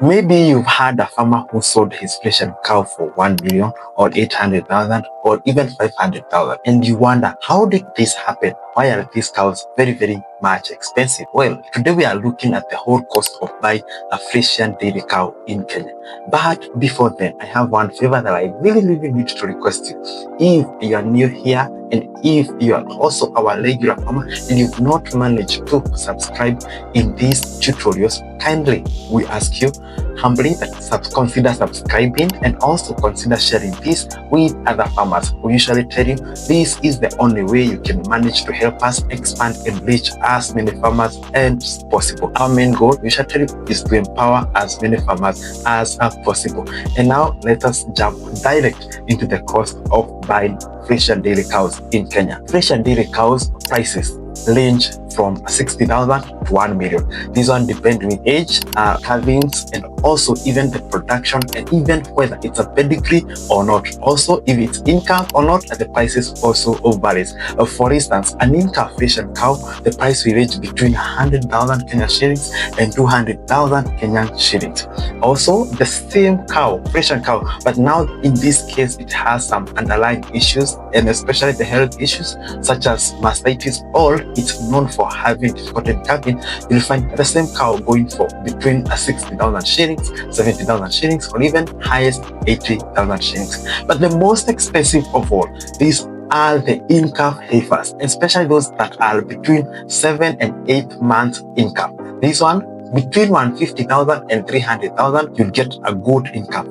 Maybe you've had a farmer who sold his Friesian cow for 1 million or 800,000 or even 500,000, and you wonder, how did this happen? Why are these cows very much expensive? Well, today we are looking at the whole cost of buying a Friesian dairy cow in Kenya. But before then, I have one favor that I really need to request you. If you are new here and if you are also our regular farmer and you've not managed to subscribe in these tutorials, kindly we ask you humbly that consider subscribing and also consider sharing this with other farmers. We usually tell you this is the only way you can manage to help us expand and reach as many farmers as possible. Our main goal, we usually tell you, is to empower as many farmers as possible. And now let us jump direct into the cost of buying Friesian dairy cows in Kenya. Friesian dairy cows prices range from 60,000 to 1 million. These one depend with age, calvings, and also even the production and even whether it's a pedigree or not. Also, if it's in-calf or not, the prices also varies. For instance, an in-calf Friesian cow, the price will range between 100,000 Kenyan shillings and 200,000 Kenyan shillings. Also, the same cow, Friesian cow, but now in this case, it has some underlying issues and especially the health issues such as mastitis, or it's known for having difficulty calving. You'll find the same cow going for between 60,000 shillings, 70,000 shillings, or even highest 80,000 shillings. But the most expensive of all, these are the in-calf heifers, especially those that are between 7 and 8 months in-calf. This one, between 150,000 and 300,000, you'll get a good in-calf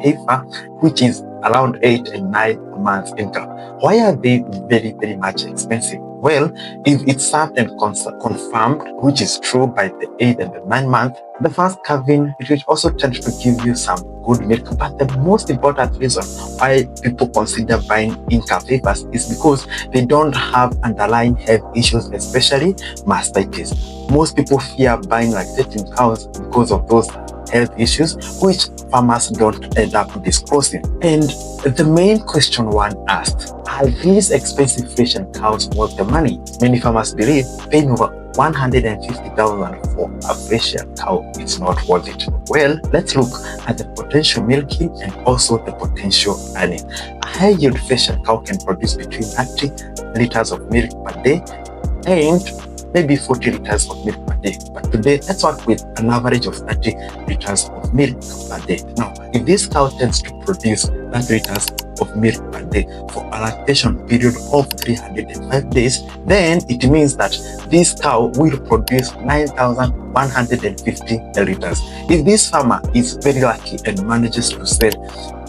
heifer, which is around 8 and 9 months in-calf. Why are they very much expensive? Well, if it's served and confirmed, which is true by the 8 and the 9 month, the first calving, it will also tend to give you some good milk. But the most important reason why people consider buying in-calf heifers is because they don't have underlying health issues, especially mastitis. Most people fear buying lactating cows because of those health issues, which farmers don't end up disclosing. And the main question one asked, are these expensive Friesian cows worth the money? Many farmers believe paying over 150,000 for a Friesian cow is not worth it. Well, let's look at the potential milking and also the potential earning. A high-yield Friesian cow can produce between 30 liters of milk per day and maybe 40 liters of milk per day. But today, let's work with an average of 30 liters of milk per day. Now, if this cow tends to produce 30 liters of milk per day for a lactation period of 305 days, then it means that this cow will produce 9,150 liters. If this farmer is very lucky and manages to sell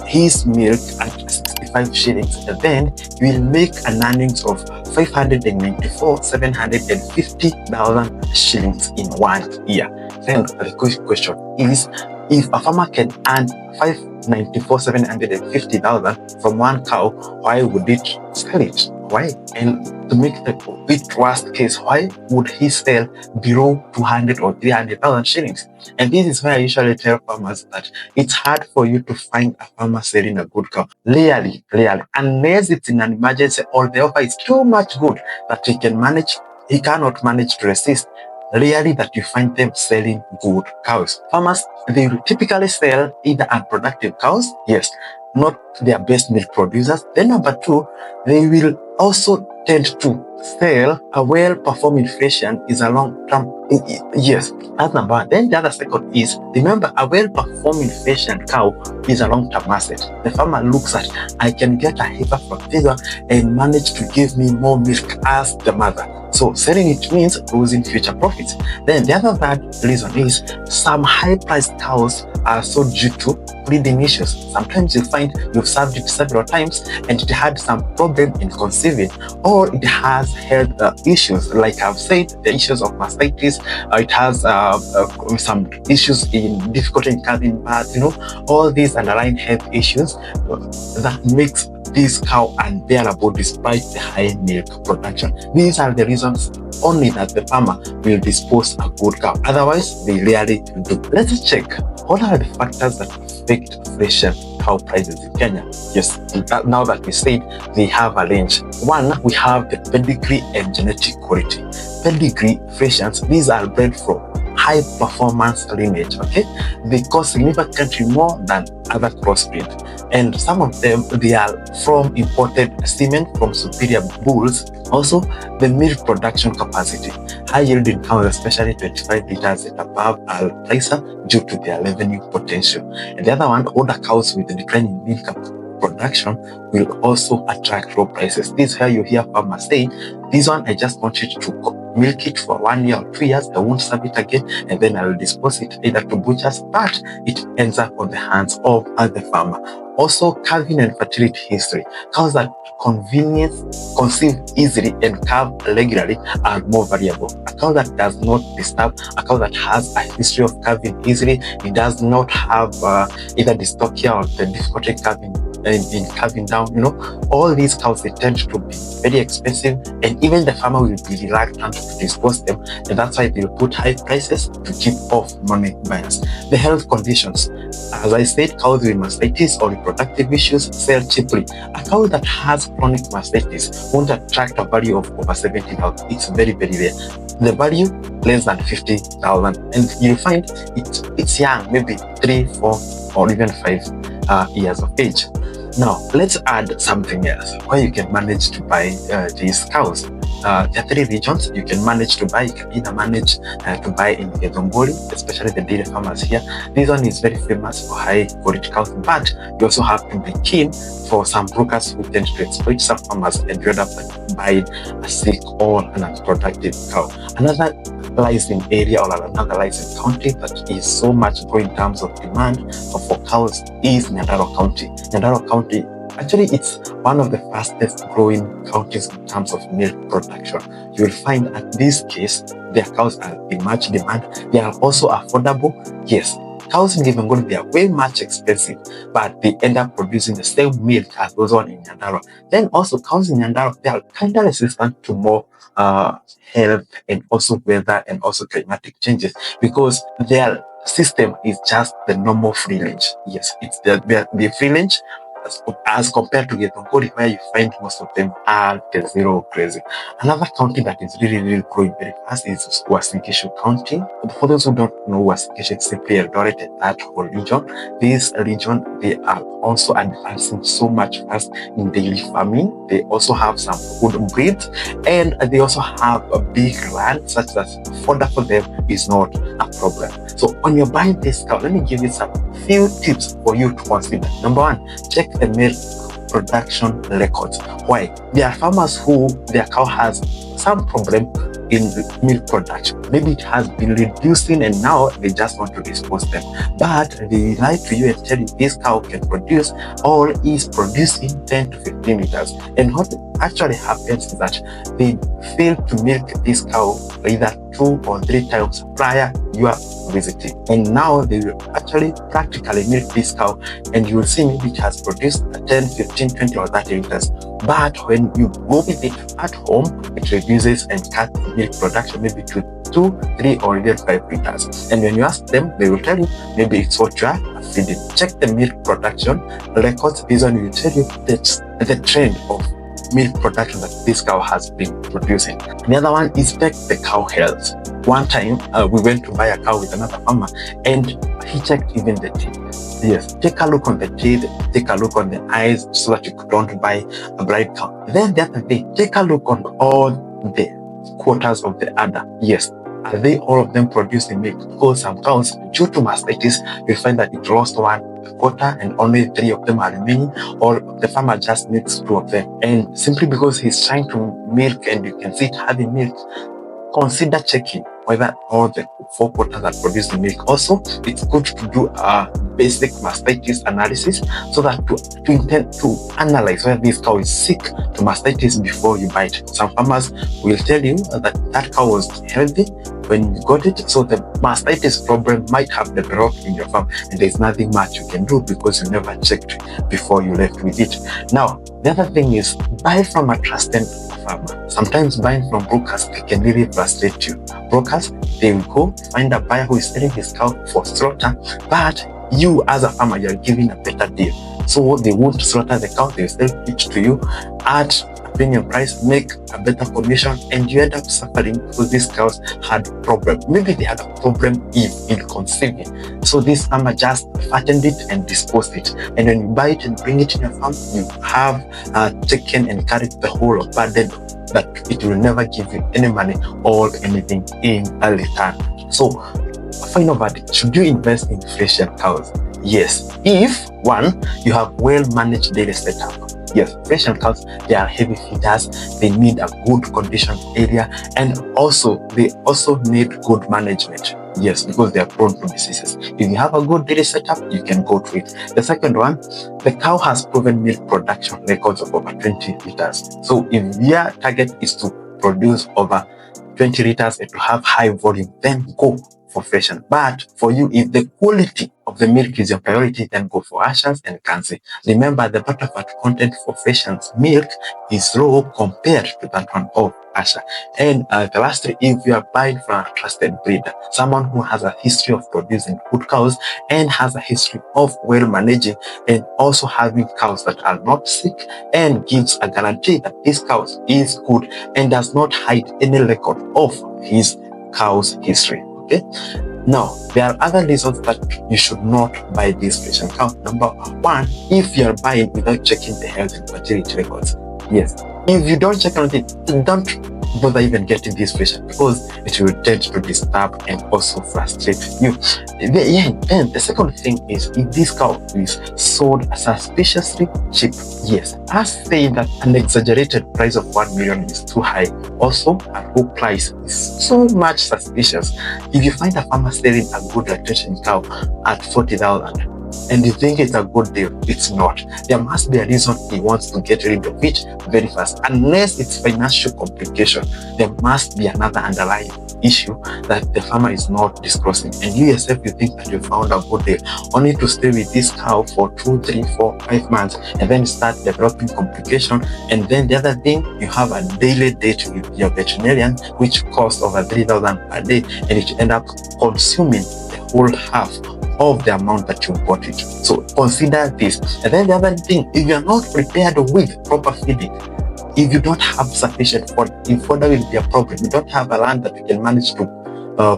his milk at 65 shillings, then you will make an earnings of 750,000 shillings in 1 year. Then the question is, if a farmer can earn 594,750,000 from one cow, why would it sell it? Why? And to make the bit worst case, why would he sell below 200 or 300,000 shillings? And this is why I usually tell farmers that it's hard for you to find a farmer selling a good cow. Rarely, unless it's in an emergency or the offer is too much good that he cannot manage to resist. Rarely that you find them selling good cows. Farmers, they will typically sell either unproductive cows, yes, not their best milk producers. Then number two, they will also tend to sell a well-performing Friesian is a long-term, yes, that's number one. Then the other second is, remember, a well-performing Friesian cow is a long-term asset. The farmer looks at, I can get a heifer from this one and manage to give me more milk as the mother. So selling it means losing future profits. Then the other bad reason is some high-priced cows are sold due to breeding issues. Sometimes you find you've served it several times and it had some problem in conceiving, or it has health issues. Like I've said, the issues of mastitis, it has some issues in difficulty in calving birth, all these underlying health issues that makes this cow unbearable despite the high milk production. These are the reasons only that the farmer will dispose a good cow. Otherwise, they rarely do. Let's check what are the factors that affect Friesian cow prices in Kenya. Yes, now that we said they have a range. One, we have the pedigree and genetic quality. Pedigree Friesians, these are bred from high performance lineage. Okay, they cost significantly more than other crossbreed, and some of them, they are from imported semen from superior bulls. Also, the milk production capacity, high yielding cows, especially 25 liters and above, are pricier due to their revenue potential. And the other one, older cows with declining milk production will also attract low prices. This is where you hear farmers say, this one, I just want you to milk it for 1 year or 2 years, I won't serve it again, and then I will dispose it either to butchers, but it ends up on the hands of the farmer. Also, calving and fertility history. Cows that conceive easily and calve regularly are more valuable. A cow that does not disturb, a cow that has a history of calving easily, it does not have either dystocia or the difficulty calving in calving down, all these cows, they tend to be very expensive, and even the farmer will be reluctant to dispose them, and that's why they'll put high prices to keep off money buyers. The health conditions. As I said, cows with mastitis or reproductive issues sell cheaply. A cow that has chronic mastitis won't attract a value of over 70,000. It's very, very rare. The value less than 50,000, and you'll find it's young, maybe 3, 4, or even 5 years of age. Now, let's add something else where you can manage to buy these cows. There are 3 regions you can manage to buy. You can either manage to buy in Githunguri, especially the dairy farmers here. This one is very famous for high quality cows, but you also have to be keen for some brokers who tend to exploit some farmers and end up buying a sick or an unproductive cow. Another licensed area or another licensed county that is so much growing in terms of demand for cows is Nyandarua County. Nyandarua County, actually, it's one of the fastest growing counties in terms of milk production. You will find at this case, their cows are in much demand. They are also affordable. Yes, cows in Githunguri, they are way much expensive, but they end up producing the same milk as those one in Nyandarua. Then also, cows in Nyandarua, they are kind of resistant to more health and also weather and also climatic changes, because their system is just the normal free range. Yes, it's the free range as compared to Githunguri, where you find most of them are the zero crazy. Another county that is really, really growing very fast is Uasin Gishu County. For those who don't know, Uasin Gishu is simply Eldoret and that whole region. This region, they are also advancing so much fast in dairy farming. They also have some good breeds, and they also have a big land, such that fodder for them is not a problem. So when you're buying this cow, let me give you some few tips for you to consider. Number 1, check the milk production records. Why? There are farmers who their cow has some problem in milk production. Maybe it has been reducing and now they just want to dispose them. But they lie to you and tell you this cow can produce or is producing 10 to 15 liters. And what actually happens is that they fail to milk this cow either 2 or 3 times prior your visiting. And now they will actually practically milk this cow, and you will see maybe it has produced 10, 15, 20 or 30 liters. But when you go with it at home, it reduces and cuts the milk production maybe to 2, 3 or even 5 liters. And when you ask them, they will tell you maybe it's what you are feeding. Check the milk production records. This one will tell you the trend of milk production that this cow has been producing. The other one, inspect the cow health. One time we went to buy a cow with another farmer, and he checked even the teeth. Yes, take a look on the teeth, take a look on the eyes, so that you don't buy a blind cow. Then the other day, take a look on all the quarters of the udder. Yes, are they all of them producing milk? Because some cows, due to mastitis, you find that it lost 1 quarter and only 3 of them are remaining, or the farmer just milks 2 of them. And simply because he's trying to milk and you can see it having milk, consider checking whether all the 4 quarters are producing milk. Also, it's good to do a basic mastitis analysis, so that to analyze whether this cow is sick to mastitis before you buy it. Some farmers will tell you that cow was healthy when you got it, so the mastitis problem might have developed in your farm, and there's nothing much you can do because you never checked before you left with it. Now, the other thing is, buy from a trusted farmer. Sometimes buying from brokers can really frustrate you. Brokers, they will go find a buyer who is selling his cow for slaughter, but you as a farmer, you're giving a better deal. So they won't slaughter the cow, they will sell it to you at a premium price, make a better commission, and you end up suffering because these cows had problem. Maybe they had a problem in conceiving. So this farmer just fattened it and disposed it. And when you buy it and bring it in your farm, you have taken and carried the whole of burden that it will never give you any money or anything in a return. So, final verdict, should you invest in Friesian cows? Yes, if one, you have well-managed dairy setup. Yes, Friesian cows, they are heavy feeders, they need a good conditioned area, and also they also need good management. Yes, because they are prone to diseases. If you have a good dairy setup, you can go to it. The second one, the cow has proven milk production records of over 20 liters. So if your target is to produce over 20 liters and to have high volume, then go for Friesian. But for you, if the quality of the milk is your priority, then go for Ashan's and Kansi. Remember, the butterfat content for Friesian's milk is low compared to that one of Asha. And the last three, if you are buying from a trusted breeder, someone who has a history of producing good cows and has a history of well managing and also having cows that are not sick and gives a guarantee that this cow is good and does not hide any record of his cow's history. Okay. Now, there are other reasons that you should not buy this Friesian cow. Number one, if you are buying without checking the health and fertility records. Yes, if you don't check on it, don't bother even getting this Friesian because it will tend to disturb and also frustrate you. Then the second thing is if this cow is sold suspiciously cheap. Yes, us saying that an exaggerated price of 1 million is too high. Also, a low price is so much suspicious. If you find a farmer selling a good lactation cow at 40,000 and you think it's a good deal, it's not. There must be a reason he wants to get rid of it very fast. Unless it's financial complication, there must be another underlying issue that the farmer is not disclosing. And you yourself, you think that you found a good deal, only to stay with this cow for 2, 3, 4, 5 months, and then start developing complication. And then the other thing, you have a daily date with your veterinarian, which costs over 3,000 per day, and it end up consuming the whole half of the amount that you bought it. So consider this. And then the other thing, if you're not prepared with proper feeding, if you don't have sufficient fodder, if fodder will be a problem, you don't have a land that you can manage to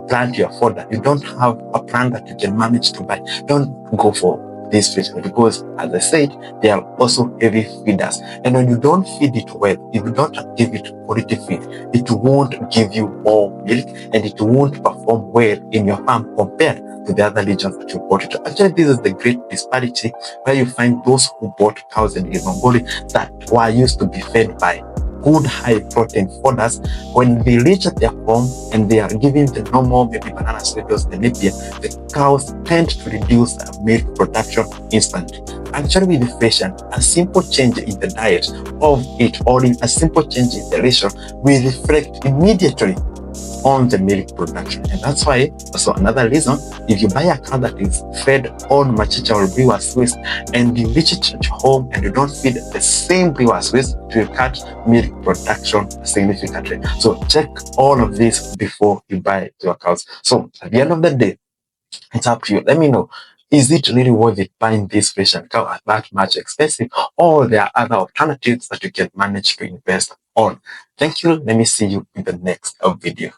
plant your fodder, you don't have a plant that you can manage to buy, don't go for this fish because, as I said, they are also heavy feeders. And when you don't feed it well, if you don't give it quality feed, it won't give you more milk and it won't perform well in your farm compared to the other regions that you bought it. Actually, this is the great disparity where you find those who bought cows in Mongolia that were used to be fed by good high protein fodders. When they reach at their home and they are giving the normal maybe banana cereals, the napier, the cows tend to reduce milk production instantly. Actually, with the Friesian, a simple change in the diet of it or in a simple change in the ration will reflect immediately on the milk production. And that's why also another reason, if you buy a cow that is fed on machicha or brewer's waste and you reach it at your home and you don't feed the same brewer's waste, it will cut milk production significantly. So check all of this before you buy your cows. So at the end of the day, it's up to you. Let me know, is it really worth it buying this Friesian cow at that much expensive, or there are other alternatives that you can manage to invest on? Thank you. Let me see you in the next video.